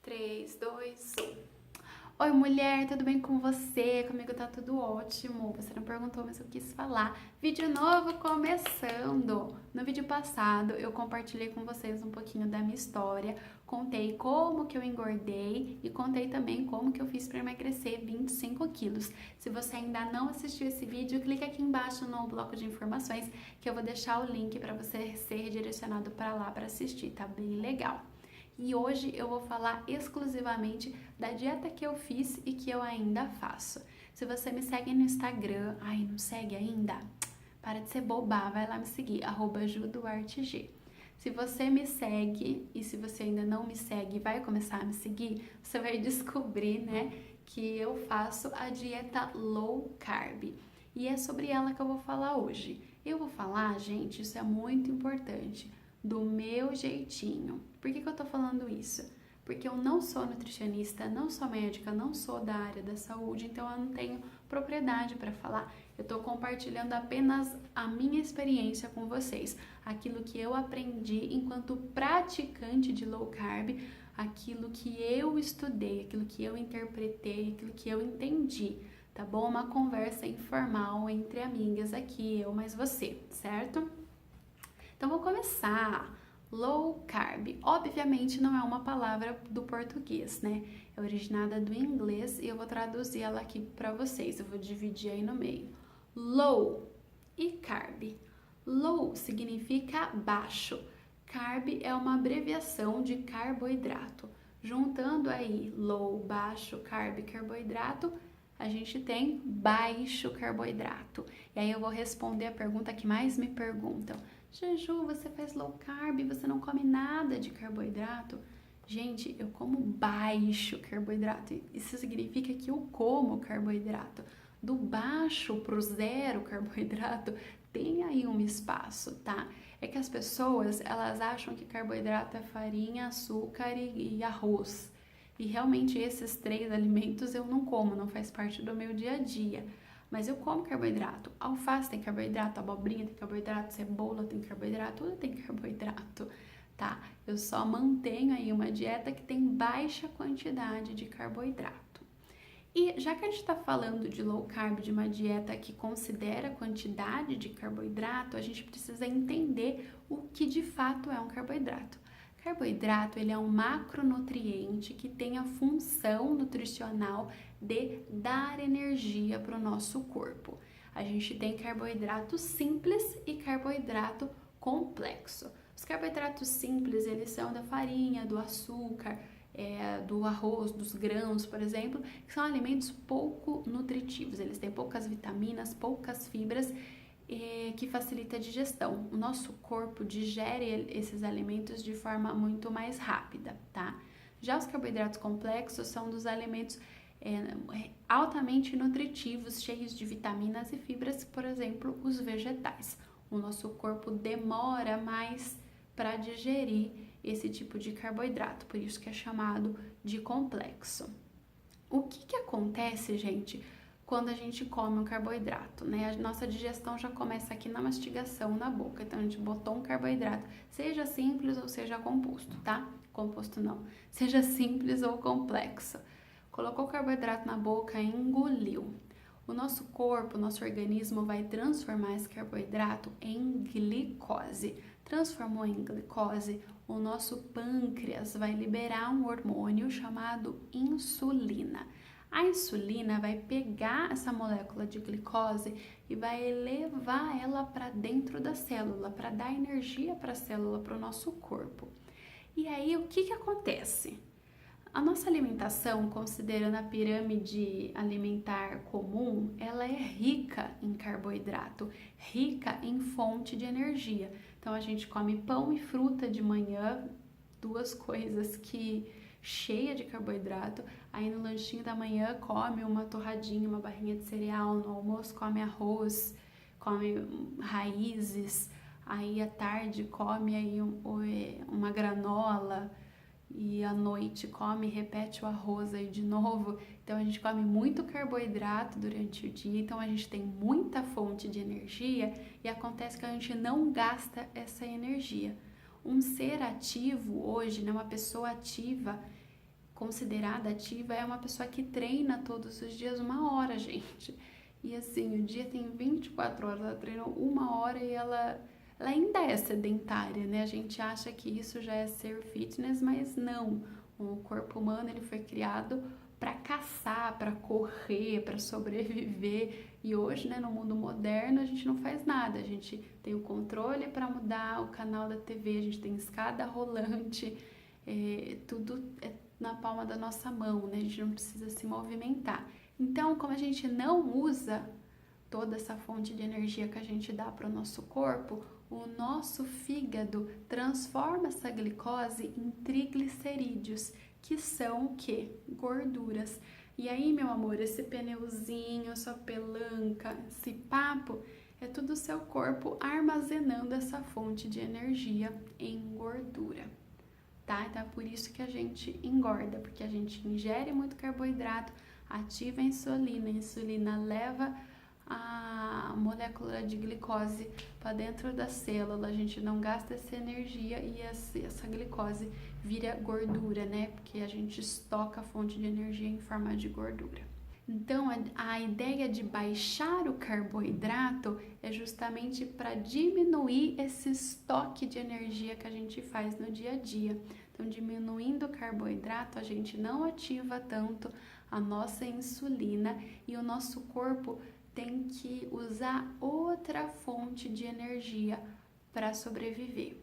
3, 2, 1. Oi, mulher, tudo bem com você? Comigo tá tudo ótimo. Você não perguntou, mas eu quis falar. Vídeo novo começando! No vídeo passado, eu compartilhei com vocês um pouquinho da minha história, contei como que eu engordei e contei também como que eu fiz para emagrecer 25 quilos. Se você ainda não assistiu esse vídeo, clica aqui embaixo no bloco de informações que eu vou deixar o link para você ser redirecionado para lá para assistir, tá bem legal. E hoje eu vou falar exclusivamente da dieta que eu fiz e que eu ainda faço. Se você me segue no Instagram, não segue ainda? Para de ser boba, vai lá me seguir, @juduarteg. Se você me segue e se você ainda não me segue e vai começar a me seguir, você vai descobrir, né, que eu faço a dieta low carb. E é sobre ela que eu vou falar hoje. Eu vou falar, gente, isso é muito importante, do meu jeitinho. Por que eu tô falando isso? Porque eu não sou nutricionista, não sou médica, não sou da área da saúde, então eu não tenho propriedade para falar. Eu tô compartilhando apenas a minha experiência com vocês, aquilo que eu aprendi enquanto praticante de low carb, aquilo que eu estudei, aquilo que eu interpretei, aquilo que eu entendi, tá bom? Uma conversa informal entre amigas aqui, eu mais você, certo? Então, vou começar. Low carb, obviamente não é uma palavra do português, né? É originada do inglês e eu vou traduzir ela aqui para vocês. Eu vou dividir aí no meio. Low e carb. Low significa baixo. Carb é uma abreviação de carboidrato. Juntando aí low, baixo, carb, carboidrato, a gente tem baixo carboidrato. E aí eu vou responder a pergunta que mais me perguntam. Juju, você faz low carb, você não come nada de carboidrato? Gente, eu como baixo carboidrato. Isso significa que eu como carboidrato. Do baixo pro zero carboidrato, tem aí um espaço, tá? É que as pessoas, elas acham que carboidrato é farinha, açúcar e arroz. E realmente esses 3 alimentos eu não como, não faz parte do meu dia a dia. Mas eu como carboidrato. Alface tem carboidrato, abobrinha tem carboidrato, cebola tem carboidrato, tudo tem carboidrato, tá? Eu só mantenho aí uma dieta que tem baixa quantidade de carboidrato. E já que a gente está falando de low carb, de uma dieta que considera a quantidade de carboidrato, a gente precisa entender o que de fato é um carboidrato. Carboidrato, ele é um macronutriente que tem a função nutricional de dar energia para o nosso corpo. A gente tem carboidrato simples e carboidrato complexo. Os carboidratos simples, eles são da farinha, do açúcar, do arroz, dos grãos, por exemplo, que são alimentos pouco nutritivos. Eles têm poucas vitaminas, poucas fibras, que facilita a digestão. O nosso corpo digere esses alimentos de forma muito mais rápida, tá? Já os carboidratos complexos são dos alimentos altamente nutritivos, cheios de vitaminas e fibras, por exemplo, os vegetais. O nosso corpo demora mais para digerir esse tipo de carboidrato, por isso que é chamado de complexo. O que acontece, gente, quando a gente come um carboidrato, né? A nossa digestão já começa aqui na mastigação, na boca. Então, a gente botou um carboidrato, seja simples ou seja composto, tá? Composto não. Seja simples ou complexo. Colocou o carboidrato na boca e engoliu. O nosso corpo, o nosso organismo vai transformar esse carboidrato em glicose. Transformou em glicose, o nosso pâncreas vai liberar um hormônio chamado insulina. A insulina vai pegar essa molécula de glicose e vai levar ela para dentro da célula, para dar energia para a célula, para o nosso corpo. E aí, o que acontece? A nossa alimentação, considerando a pirâmide alimentar comum, ela é rica em carboidrato, rica em fonte de energia. Então, a gente come pão e fruta de manhã, 2 coisas que cheia de carboidrato. Aí no lanchinho da manhã come uma torradinha, uma barrinha de cereal. No almoço come arroz, come raízes. Aí à tarde come aí uma granola. E à noite come e repete o arroz aí de novo. Então a gente come muito carboidrato durante o dia, então a gente tem muita fonte de energia e acontece que a gente não gasta essa energia. Um ser ativo hoje, né, uma pessoa ativa, considerada ativa é uma pessoa que treina todos os dias 1 hora, gente. E assim, o dia tem 24 horas, ela treina 1 hora e ela ainda é sedentária, né? A gente acha que isso já é ser fitness, mas não. O corpo humano, ele foi criado para caçar, para correr, para sobreviver. E hoje, né, no mundo moderno, a gente não faz nada. A gente tem o controle para mudar o canal da TV, a gente tem escada rolante, tudo é na palma da nossa mão, né? A gente não precisa se movimentar. Então, como a gente não usa toda essa fonte de energia que a gente dá para o nosso corpo, o nosso fígado transforma essa glicose em triglicerídeos, que são o quê? Gorduras. E aí, meu amor, esse pneuzinho, sua pelanca, esse papo, é tudo o seu corpo armazenando essa fonte de energia em gordura. Tá? Então é por isso que a gente engorda, porque a gente ingere muito carboidrato, ativa a insulina leva a molécula de glicose para dentro da célula, a gente não gasta essa energia e essa glicose vira gordura, né? Porque a gente estoca a fonte de energia em forma de gordura. Então, a ideia de baixar o carboidrato é justamente para diminuir esse estoque de energia que a gente faz no dia a dia. Então, diminuindo o carboidrato, a gente não ativa tanto a nossa insulina e o nosso corpo tem que usar outra fonte de energia para sobreviver.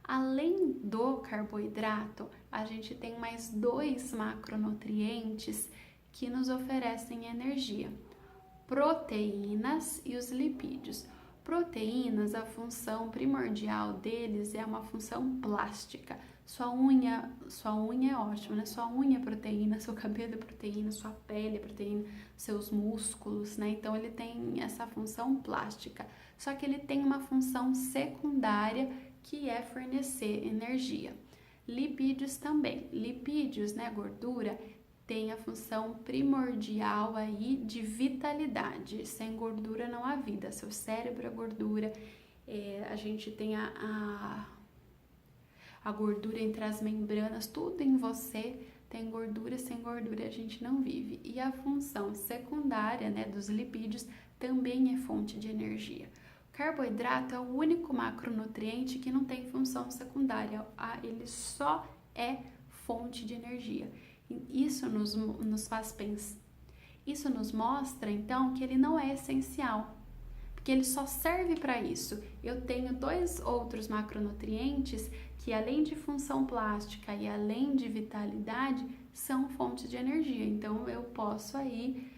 Além do carboidrato, a gente tem mais 2 macronutrientes que nos oferecem energia: proteínas e os lipídios. Proteínas, a função primordial deles é uma função plástica. Sua unha é ótima, né? Sua unha é proteína, seu cabelo é proteína, sua pele é proteína, seus músculos, né? Então ele tem essa função plástica. Só que ele tem uma função secundária que é fornecer energia. Lipídios também. Lipídios, né, gordura, tem a função primordial aí de vitalidade. Sem gordura não há vida. Seu cérebro é gordura. A gente tem a gordura entre as membranas, tudo em você tem gordura. Sem gordura a gente não vive. E a função secundária, né, dos lipídios também é fonte de energia. Carboidrato é o único macronutriente que não tem função secundária. Ele só é fonte de energia. Isso nos faz pensar. Isso nos mostra, então, que ele não é essencial, porque ele só serve para isso. Eu tenho 2 outros macronutrientes que, além de função plástica e além de vitalidade, são fontes de energia. Então, eu posso aí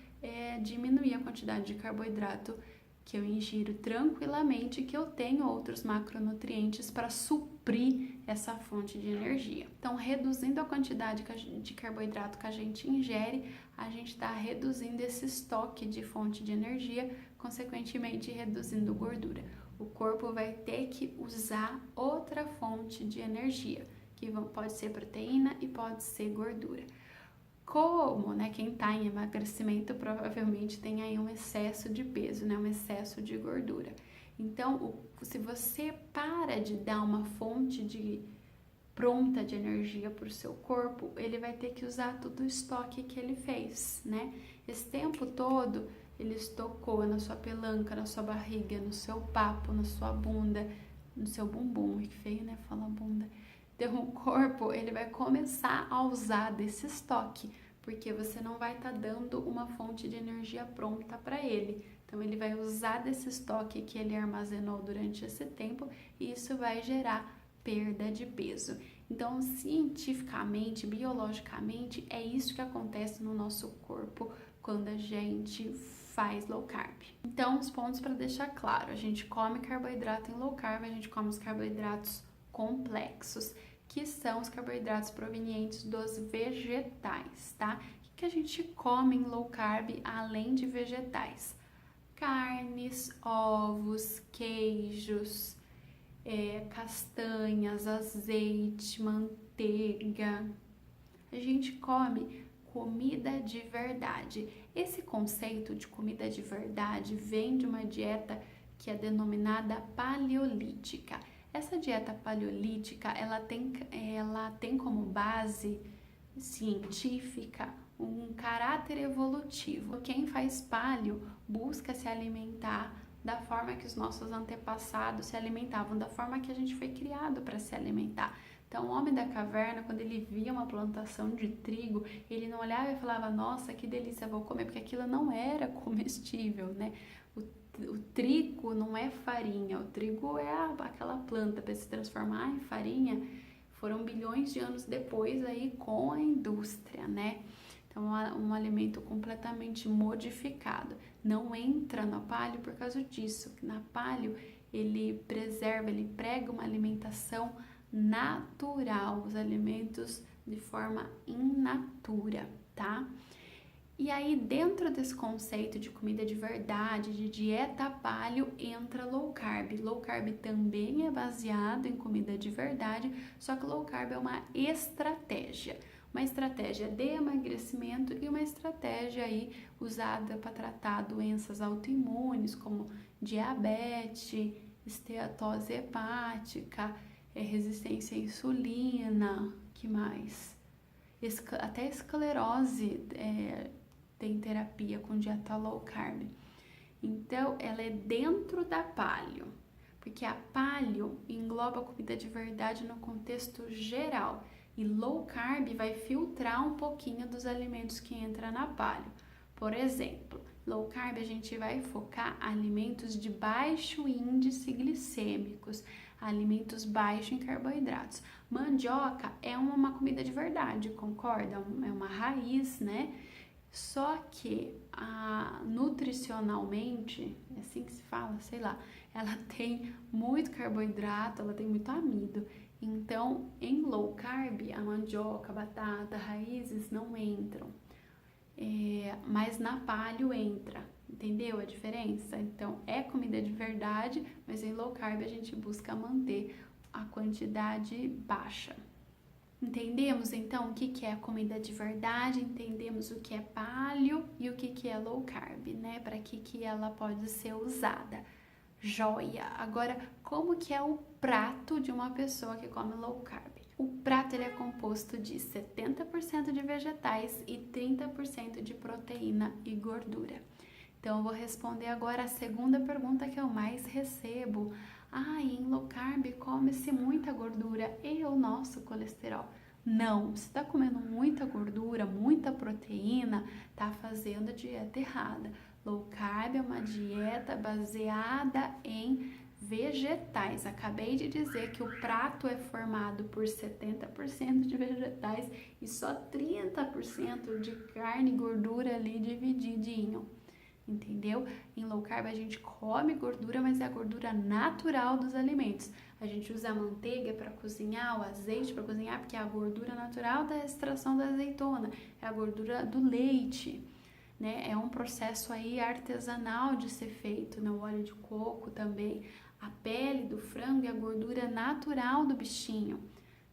diminuir a quantidade de carboidrato que eu ingiro tranquilamente, que eu tenho outros macronutrientes para suprir essa fonte de energia. Então, reduzindo a quantidade de carboidrato que a gente ingere, a gente está reduzindo esse estoque de fonte de energia, consequentemente reduzindo gordura. O corpo vai ter que usar outra fonte de energia, que pode ser proteína e pode ser gordura. Como, né, quem está em emagrecimento provavelmente tem aí um excesso de peso, né, um excesso de gordura. Então, se você para de dar uma fonte pronta de energia para o seu corpo, ele vai ter que usar todo o estoque que ele fez, né? Esse tempo todo ele estocou na sua pelanca, na sua barriga, no seu papo, na sua bunda, no seu bumbum. Que feio, né? Fala bunda. Então, o corpo, ele vai começar a usar desse estoque, porque você não vai estar dando uma fonte de energia pronta para ele. Então, ele vai usar desse estoque que ele armazenou durante esse tempo e isso vai gerar perda de peso. Então, cientificamente, biologicamente, é isso que acontece no nosso corpo quando a gente faz low carb. Então, os pontos para deixar claro: a gente come carboidrato em low carb, a gente come os carboidratos complexos, que são os carboidratos provenientes dos vegetais, tá? O que a gente come em low carb além de vegetais? Carnes, ovos, queijos, castanhas, azeite, manteiga. A gente come comida de verdade. Esse conceito de comida de verdade vem de uma dieta que é denominada paleolítica. Essa dieta paleolítica, ela tem como base científica, um caráter evolutivo. Quem faz paleo busca se alimentar da forma que os nossos antepassados se alimentavam, da forma que a gente foi criado para se alimentar. Então, o homem da caverna, quando ele via uma plantação de trigo, ele não olhava e falava, nossa, que delícia, vou comer, porque aquilo não era comestível, né? O trigo não é farinha, o trigo é aquela planta para se transformar em farinha. Foram bilhões de anos depois aí com a indústria, né? Então, um alimento completamente modificado. Não entra na paleo por causa disso. Na paleo, ele preserva, ele prega uma alimentação natural, os alimentos de forma in natura, tá? E aí, dentro desse conceito de comida de verdade, de dieta paleo, entra low carb. Low carb também é baseado em comida de verdade, só que low carb é uma estratégia de emagrecimento e uma estratégia aí usada para tratar doenças autoimunes como diabetes, esteatose hepática, resistência à insulina, que mais? Até esclerose tem terapia com dieta low carb. Então, ela é dentro da paleo, porque a paleo engloba a comida de verdade no contexto geral. E low carb vai filtrar um pouquinho dos alimentos que entram na paleo. Por exemplo, low carb a gente vai focar alimentos de baixo índice glicêmicos, alimentos baixos em carboidratos. Mandioca é uma comida de verdade, concorda? É uma raiz, né? Só que nutricionalmente, é assim que se fala, sei lá, ela tem muito carboidrato, ela tem muito amido. Então, em low carb, a mandioca, a batata, raízes não entram. Mas na paleo entra, entendeu a diferença? Então, é comida de verdade, mas em low carb a gente busca manter a quantidade baixa. Entendemos então o que é a comida de verdade, entendemos o que é paleo e o que é low carb, né? Para que ela pode ser usada. Joia! Agora, como que é o prato de uma pessoa que come low carb? O prato ele é composto de 70% de vegetais e 30% de proteína e gordura. Então, eu vou responder agora a segunda pergunta que eu mais recebo. Em low carb come-se muita gordura e o nosso colesterol? Não, você está comendo muita gordura, muita proteína, está fazendo a dieta errada. Low carb é uma dieta baseada em vegetais. Acabei de dizer que o prato é formado por 70% de vegetais e só 30% de carne e gordura ali divididinho. Entendeu? Em low carb a gente come gordura, mas é a gordura natural dos alimentos. A gente usa a manteiga para cozinhar, o azeite para cozinhar, porque é a gordura natural da extração da azeitona, é a gordura do leite, né? É um processo aí artesanal de ser feito, né? O óleo de coco também, a pele do frango e a gordura natural do bichinho.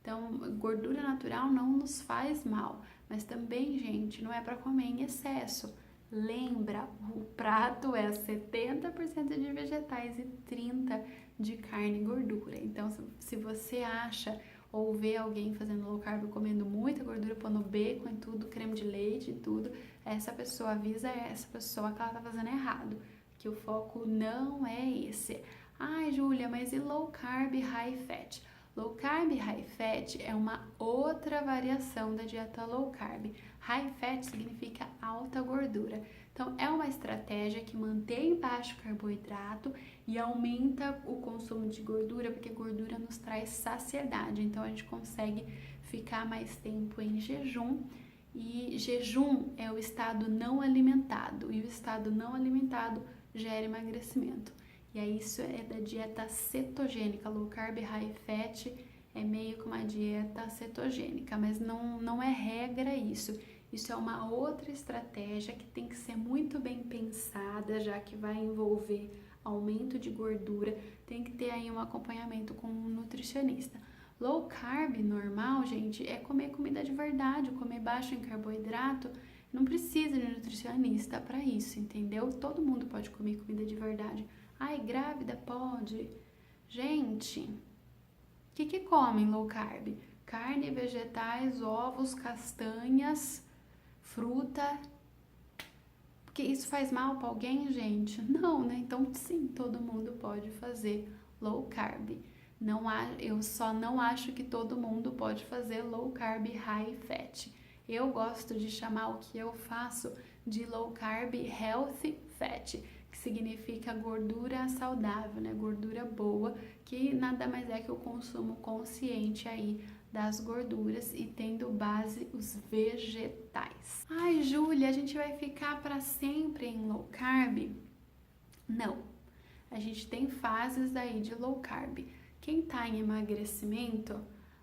Então, gordura natural não nos faz mal, mas também, gente, não é para comer em excesso. Lembra, o prato é 70% de vegetais e 30% de carne e gordura. Então, se você acha ou vê alguém fazendo low carb comendo muita gordura, pondo bacon e tudo, creme de leite e tudo, essa pessoa avisa essa pessoa que ela tá fazendo errado, que o foco não é esse. Ai, Júlia, mas e low carb high fat? Low carb high fat é uma outra variação da dieta low carb. High fat significa alta gordura. Então, é uma estratégia que mantém baixo carboidrato e aumenta o consumo de gordura, porque gordura nos traz saciedade. Então, a gente consegue ficar mais tempo em jejum. E jejum é o estado não alimentado. E o estado não alimentado gera emagrecimento. E aí, isso é da dieta cetogênica. Low carb high fat é meio que uma dieta cetogênica, mas não é regra isso. Isso é uma outra estratégia que tem que ser muito bem pensada, já que vai envolver aumento de gordura, tem que ter aí um acompanhamento com um nutricionista. Low carb normal, gente, é comer comida de verdade, comer baixo em carboidrato, não precisa de nutricionista para isso, entendeu? Todo mundo pode comer comida de verdade. Ai, grávida pode. Gente, o que come low carb? carne, vegetais, ovos, castanhas, fruta. Porque isso faz mal para alguém, gente? Não, né? Então, sim, todo mundo pode fazer low carb. Não há, eu só não acho que todo mundo pode fazer low carb high fat. Eu gosto de chamar o que eu faço de low carb healthy fat, que significa gordura saudável, né? Gordura boa, que nada mais é que o consumo consciente aí das gorduras e tendo base os vegetais. Ai, Júlia, a gente vai ficar para sempre em low carb? Não. A gente tem fases aí de low carb. Quem tá em emagrecimento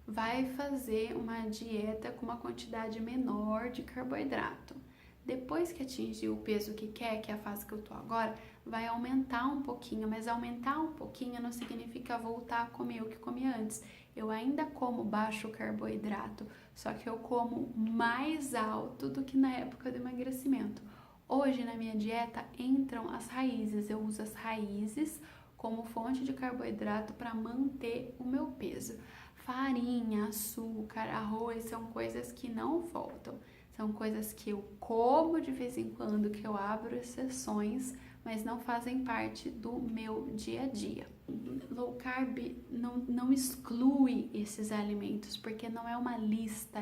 vai fazer uma dieta com uma quantidade menor de carboidrato. Depois que atingir o peso que quer, que é a fase que eu tô agora, vai aumentar um pouquinho, mas aumentar um pouquinho não significa voltar a comer o que comia antes. Eu ainda como baixo carboidrato, só que eu como mais alto do que na época do emagrecimento. Hoje na minha dieta entram as raízes, eu uso as raízes como fonte de carboidrato para manter o meu peso. Farinha, açúcar, arroz são coisas que não faltam. São coisas que eu como de vez em quando, que eu abro exceções, mas não fazem parte do meu dia a dia. Low carb não exclui esses alimentos, porque não é uma lista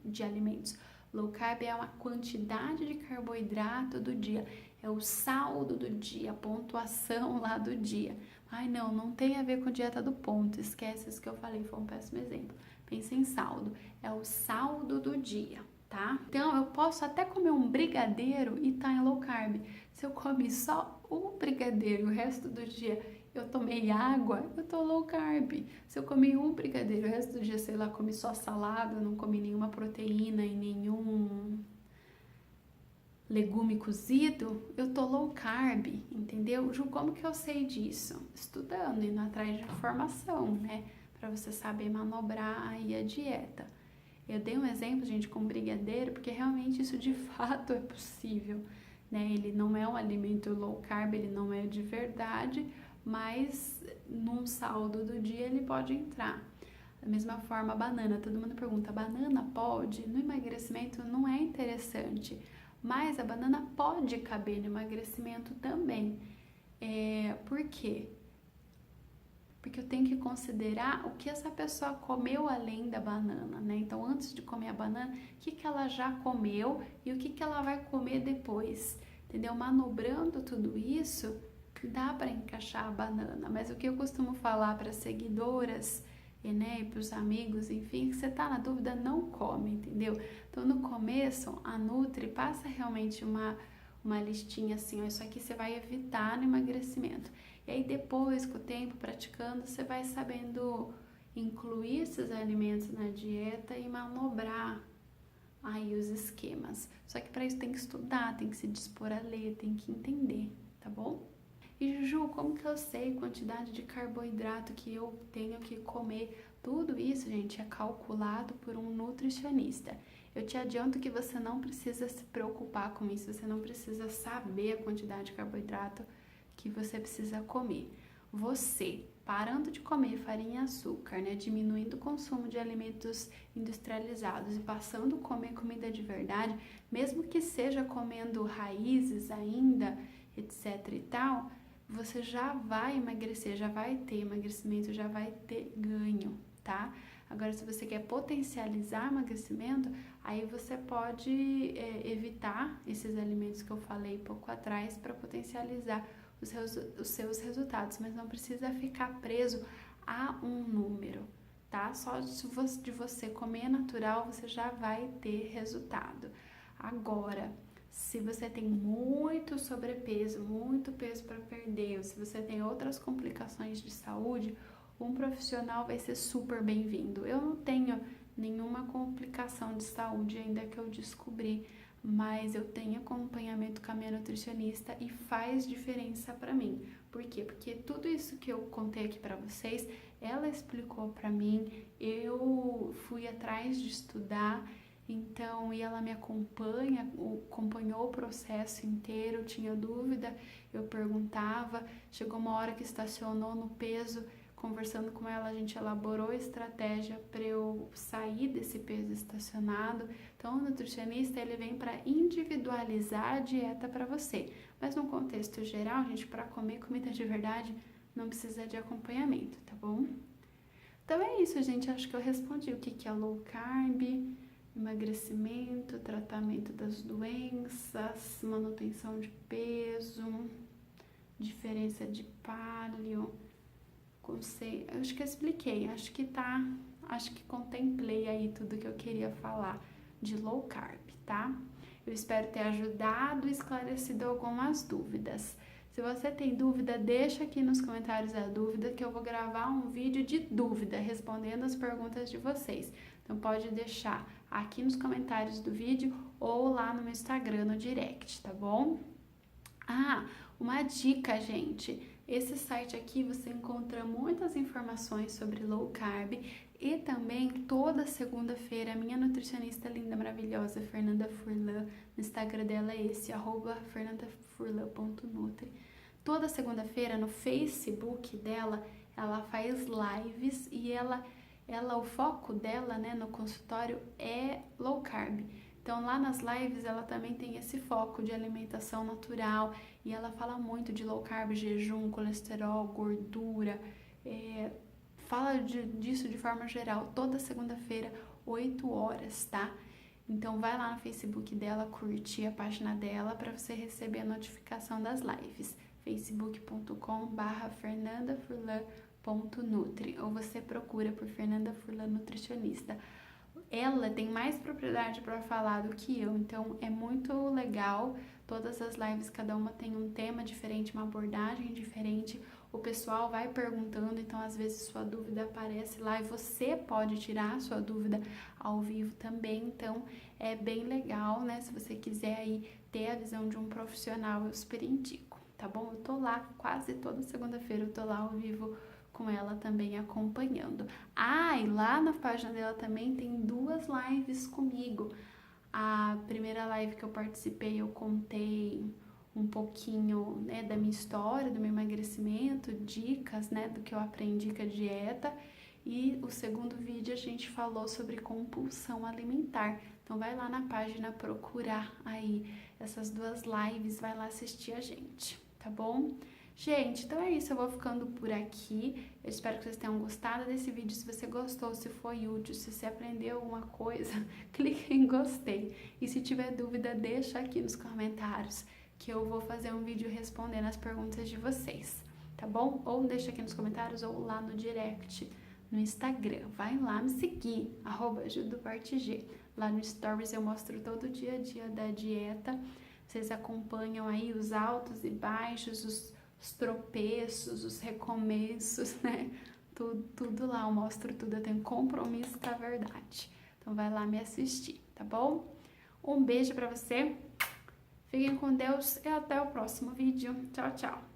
de alimentos. Low carb é uma quantidade de carboidrato do dia, é o saldo do dia, a pontuação lá do dia. Ai, não tem a ver com dieta do ponto, esquece isso que eu falei, foi um péssimo exemplo. Pensa em saldo, é o saldo do dia, tá? Então, eu posso até comer um brigadeiro e tá em low carb. Se eu comer só um brigadeiro o resto do dia eu tomei água, eu tô low carb. Se eu comi um brigadeiro o resto do dia, sei lá, comi só salada, não comi nenhuma proteína e nenhum legume cozido, eu tô low carb, entendeu? Ju, como que eu sei disso? Estudando, indo atrás de informação, né? Pra você saber manobrar aí a dieta. Eu dei um exemplo, gente, com brigadeiro, porque realmente isso de fato é possível, né? Ele não é um alimento low carb, ele não é de verdade, mas num saldo do dia ele pode entrar. Da mesma forma, a banana, todo mundo pergunta, banana pode? No emagrecimento não é interessante, mas a banana pode caber no emagrecimento também. Por quê? Porque eu tenho que considerar o que essa pessoa comeu além da banana, né? Então, antes de comer a banana, o que ela já comeu e o que ela vai comer depois, entendeu? Manobrando tudo isso, dá para encaixar a banana. Mas o que eu costumo falar para seguidoras, né, para os amigos, enfim, que você tá na dúvida, não come, entendeu? Então, no começo, a Nutri passa realmente uma listinha assim, ó, isso aqui você vai evitar no emagrecimento. E aí depois, com o tempo, praticando, você vai sabendo incluir esses alimentos na dieta e manobrar aí os esquemas. Só que para isso tem que estudar, tem que se dispor a ler, tem que entender, tá bom? E Ju, como que eu sei a quantidade de carboidrato que eu tenho que comer? Tudo isso, gente, é calculado por um nutricionista. Eu te adianto que você não precisa se preocupar com isso, você não precisa saber a quantidade de carboidrato que você precisa comer. Você, parando de comer farinha e açúcar, né, diminuindo o consumo de alimentos industrializados e passando a comer comida de verdade, mesmo que seja comendo raízes ainda, etc e tal, você já vai emagrecer, já vai ter emagrecimento, já vai ter ganho, tá? Agora, se você quer potencializar emagrecimento, aí você pode evitar esses alimentos que eu falei pouco atrás para potencializar os seus resultados, mas não precisa ficar preso a um número, tá? Só de você comer natural, você já vai ter resultado. Agora, se você tem muito sobrepeso, muito peso para perder, ou se você tem outras complicações de saúde, um profissional vai ser super bem-vindo. Eu não tenho nenhuma complicação de saúde ainda que eu descobri, mas eu tenho acompanhamento com a minha nutricionista e faz diferença para mim. Por quê? Porque tudo isso que eu contei aqui para vocês, ela explicou para mim, eu fui atrás de estudar, então, e ela me acompanhou o processo inteiro, eu tinha dúvida, eu perguntava, chegou uma hora que estacionou no peso conversando com ela, a gente elaborou estratégia para eu sair desse peso estacionado. Então, o nutricionista, ele vem para individualizar a dieta para você. Mas no contexto geral, gente, para comer comida de verdade, não precisa de acompanhamento, tá bom? Então é isso, gente. Acho que eu respondi o que é low carb, emagrecimento, tratamento das doenças, manutenção de peso, diferença de paleo, conceito. Acho que eu expliquei, acho que contemplei aí tudo que eu queria falar de low carb, tá? Eu espero ter ajudado e esclarecido algumas dúvidas. Se você tem dúvida, deixa aqui nos comentários a dúvida, que eu vou gravar um vídeo de dúvida, respondendo as perguntas de vocês. Então pode deixar aqui nos comentários do vídeo ou lá no meu Instagram, no direct, tá bom? Ah, uma dica, gente. Esse site aqui você encontra muitas informações sobre low carb e também toda segunda-feira a minha nutricionista linda, maravilhosa, Fernanda Furlan, no Instagram dela é esse, @fernandafurlan.nutri. Toda segunda-feira no Facebook dela, ela faz lives e o foco dela, né, no consultório é low carb. Então, lá nas lives, ela também tem esse foco de alimentação natural e ela fala muito de low carb, jejum, colesterol, gordura, fala disso de forma geral, toda segunda-feira, 8 horas, tá? Então, vai lá no Facebook dela, curtir a página dela para você receber a notificação das lives, facebook.com/fernandafurlan.nutri, ou você procura por Fernanda Furlan Nutricionista. Ela tem mais propriedade para falar do que eu, então é muito legal. Todas as lives, cada uma tem um tema diferente, uma abordagem diferente. O pessoal vai perguntando, então às vezes sua dúvida aparece lá e você pode tirar a sua dúvida ao vivo também. Então é bem legal, né? Se você quiser aí ter a visão de um profissional, eu super indico, tá bom? Eu tô lá quase toda segunda-feira, eu tô lá ao vivo com ela também acompanhando. E lá na página dela também tem 2 lives comigo. A primeira live que eu participei, eu contei um pouquinho, né, da minha história, do meu emagrecimento, dicas, né, do que eu aprendi com a dieta. E o segundo vídeo a gente falou sobre compulsão alimentar. Então vai lá na página procurar aí essas 2 lives, vai lá assistir a gente, tá bom? Gente, então é isso, eu vou ficando por aqui. Eu espero que vocês tenham gostado desse vídeo. Se você gostou, se foi útil, se você aprendeu alguma coisa, clique em gostei. E se tiver dúvida, deixa aqui nos comentários, que eu vou fazer um vídeo respondendo as perguntas de vocês, tá bom? Ou deixa aqui nos comentários ou lá no direct, no Instagram. Vai lá me seguir, @judopartg. Lá no Stories eu mostro todo o dia a dia da dieta. Vocês acompanham aí os altos e baixos, os tropeços, os recomeços, né? Tudo lá, eu mostro tudo, eu tenho compromisso com a verdade. Então vai lá me assistir, tá bom? Um beijo pra você, fiquem com Deus e até o próximo vídeo. Tchau, tchau!